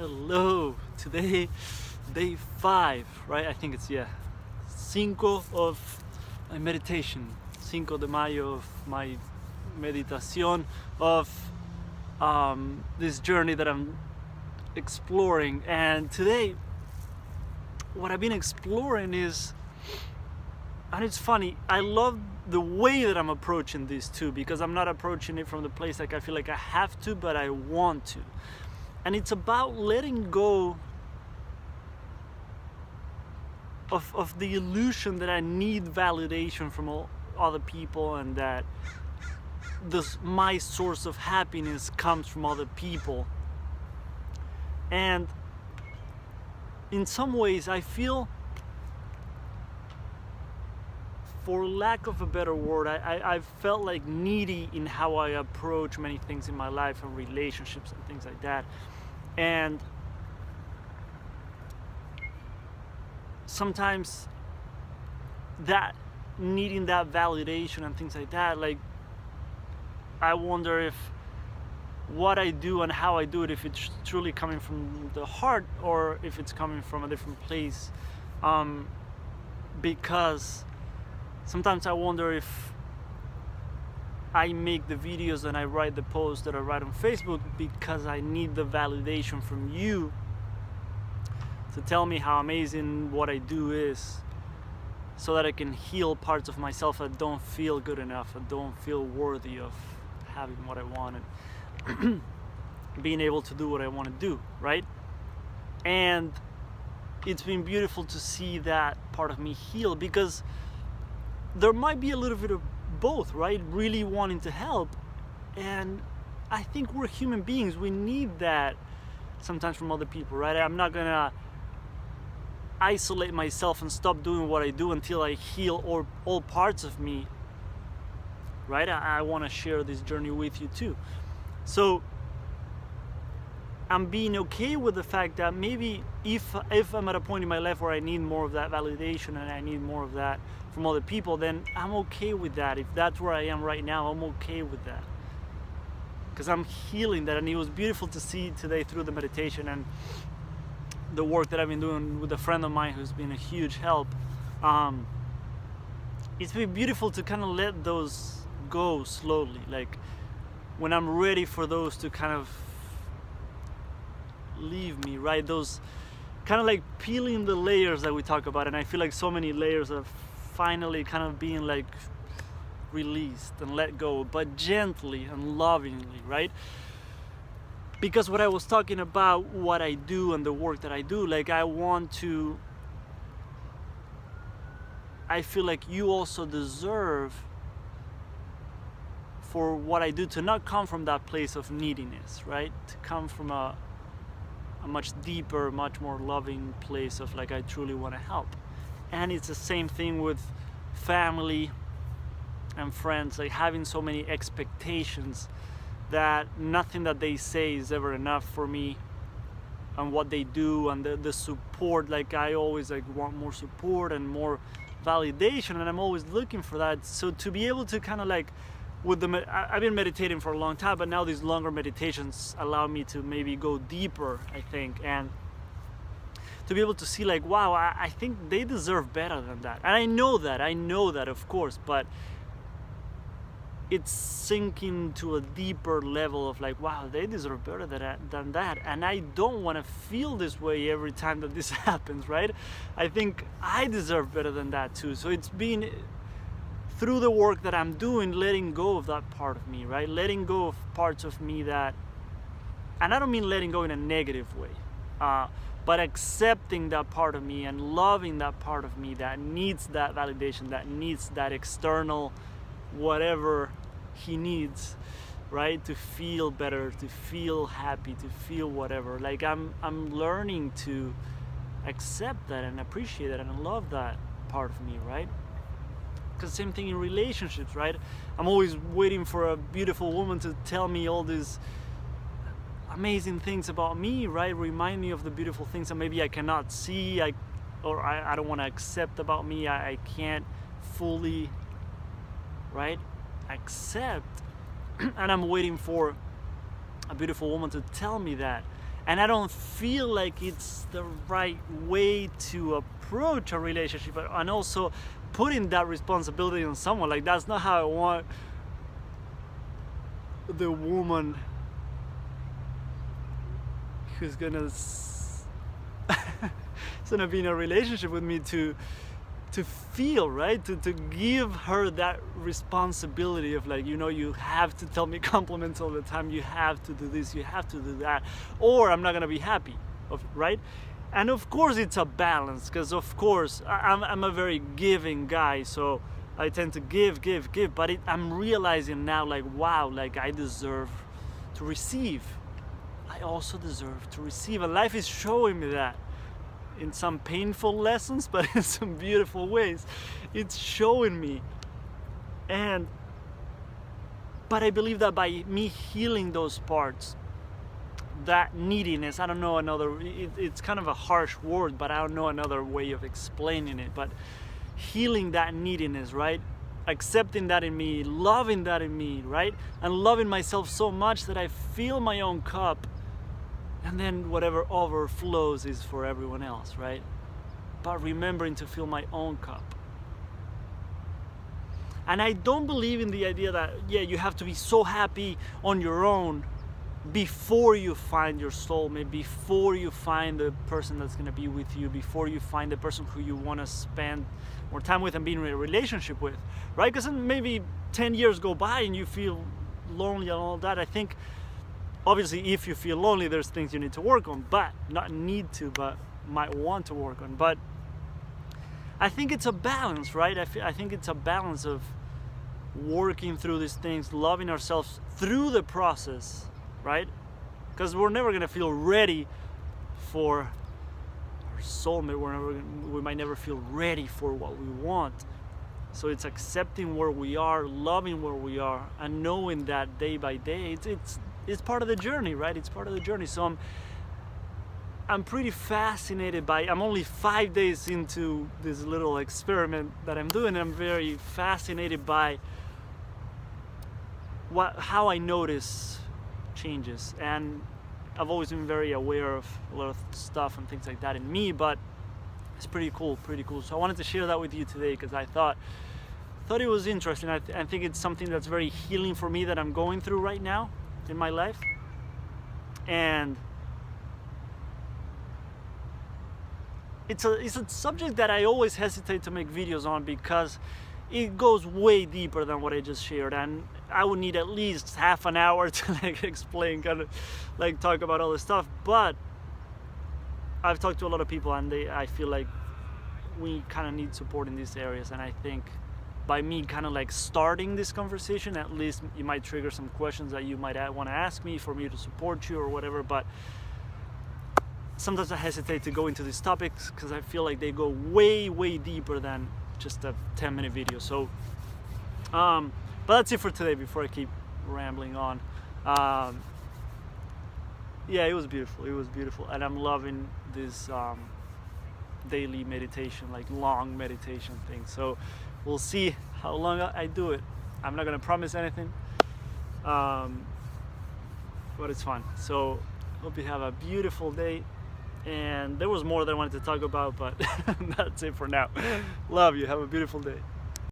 Hello. Today, day 5, right? I think it's, cinco of my meditation. Cinco de Mayo of my meditación of this journey that I'm exploring. And today, what I've been exploring is, and it's funny, I love the way that I'm approaching this too, because I'm not approaching it from the place like I feel like I have to, but I want to. And it's about letting go of the illusion that I need validation from all other people, and that my source of happiness comes from other people. And in some ways I feel, for lack of a better word, I've felt like needy in how I approach many things in my life and relationships and things like that. And sometimes that needing that validation and things like that, like, I wonder if what I do and how I do it, if it's truly coming from the heart or if it's coming from a different place. Because sometimes I wonder if I make the videos and I write the posts that I write on Facebook because I need the validation from you to tell me how amazing what I do is, so that I can heal parts of myself that don't feel good enough, that don't feel worthy of having what I want and being able to do what I want to do, right? And it's been beautiful to see that part of me heal, because there might be a little bit of both, right? Really wanting to help, and I think we're human beings. We need that sometimes from other people, right? I'm not gonna isolate myself and stop doing what I do until I heal all parts of me, right? I want to share this journey with you too. So I'm being okay with the fact that maybe if I'm at a point in my life where I need more of that validation and I need more of that from other people, then I'm okay with that. If that's where I am right now, I'm okay with that, because I'm healing that. And it was beautiful to see today through the meditation and the work that I've been doing with a friend of mine who's been a huge help. It's been beautiful to kind of let those go slowly, like when I'm ready for those to kind of leave me, right? Those kind of like peeling the layers that we talk about, and I feel like so many layers are finally kind of being like released and let go, but gently and lovingly, right? Because what I was talking about, what I do and the work that I do, like, I feel like you also deserve for what I do to not come from that place of neediness, right? To come from a much deeper, much more loving place of like, I truly want to help. And it's the same thing with family and friends, like having so many expectations that nothing that they say is ever enough for me, and what they do and the support. Like, I always like want more support and more validation, and I'm always looking for that. So to be able to kind of like, I've been meditating for a long time, but now these longer meditations allow me to maybe go deeper, I think, and to be able to see like, wow, I think they deserve better than that. And I know that, of course, but it's sinking to a deeper level of like, wow, they deserve better than that. And I don't want to feel this way every time that this happens, right? I think I deserve better than that too. So it's been through the work that I'm doing, letting go of that part of me, right? Letting go of parts of me that, and I don't mean letting go in a negative way, but accepting that part of me and loving that part of me that needs that validation, that needs that external whatever he needs, right? To feel better, to feel happy, to feel whatever. Like, I'm learning to accept that and appreciate that and love that part of me, right? Because same thing in relationships, right? I'm always waiting for a beautiful woman to tell me all these amazing things about me, right? Remind me of the beautiful things that maybe I cannot see, I don't want to accept about me. I can't fully, right, accept. And I'm waiting for a beautiful woman to tell me that. and I don't feel like it's the right way to approach a relationship, and also putting that responsibility on someone. Like, that's not how I want the woman who's gonna be in a relationship with me to feel, right? To give her that responsibility of, like, you have to tell me compliments all the time, you have to do this, you have to do that, or I'm not gonna be happy, right? And of course it's a balance, because of course I'm a very giving guy, so I tend to give, but I'm realizing now, like, wow, like, I deserve to receive. I also deserve to receive, and life is showing me that in some painful lessons, but in some beautiful ways. It's showing me. But I believe that by me healing those parts, that neediness, I don't know it's kind of a harsh word, but I don't know another way of explaining it, but healing that neediness, right? Accepting that in me, loving that in me, right? And loving myself so much that I fill my own cup, and then whatever overflows is for everyone else, right? But remembering to fill my own cup. And I don't believe in the idea that, you have to be so happy on your own before you find your soulmate, before you find the person that's going to be with you, before you find the person who you want to spend more time with and be in a relationship with, right? Because then maybe 10 years go by and you feel lonely and all that. I think, obviously, if you feel lonely, there's things you need to work on, but not need to, but might want to work on. But I think it's a balance, right? I think it's a balance of working through these things, loving ourselves through the process, right? Because we're never going to feel ready for our soulmate. We might never feel ready for what we want. So it's accepting where we are, loving where we are, and knowing that day by day, it's part of the journey, right? It's part of the journey. So I'm pretty fascinated by, I'm only 5 days into this little experiment that I'm doing, and I'm very fascinated by how I notice changes. And I've always been very aware of a lot of stuff and things like that in me, but it's pretty cool. So I wanted to share that with you today because I thought it was interesting. I think it's something that's very healing for me that I'm going through right now in my life. And it's a subject that I always hesitate to make videos on because it goes way deeper than what I just shared, and I would need at least half an hour to explain, kind of talk about all this stuff. But I've talked to a lot of people, and I feel like we kind of need support in these areas. And I think by me kind of starting this conversation, at least you might trigger some questions that you might want to ask me for me to support you or whatever. But sometimes I hesitate to go into these topics because I feel like they go way deeper than just a 10-minute video. So but that's it for today before I keep rambling on. Yeah, it was beautiful, and I'm loving this daily meditation, long meditation thing. So we'll see how long I do it. I'm not gonna promise anything, but it's fun. So hope you have a beautiful day. And there was more that I wanted to talk about, but that's it for now. Love you. Have a beautiful day.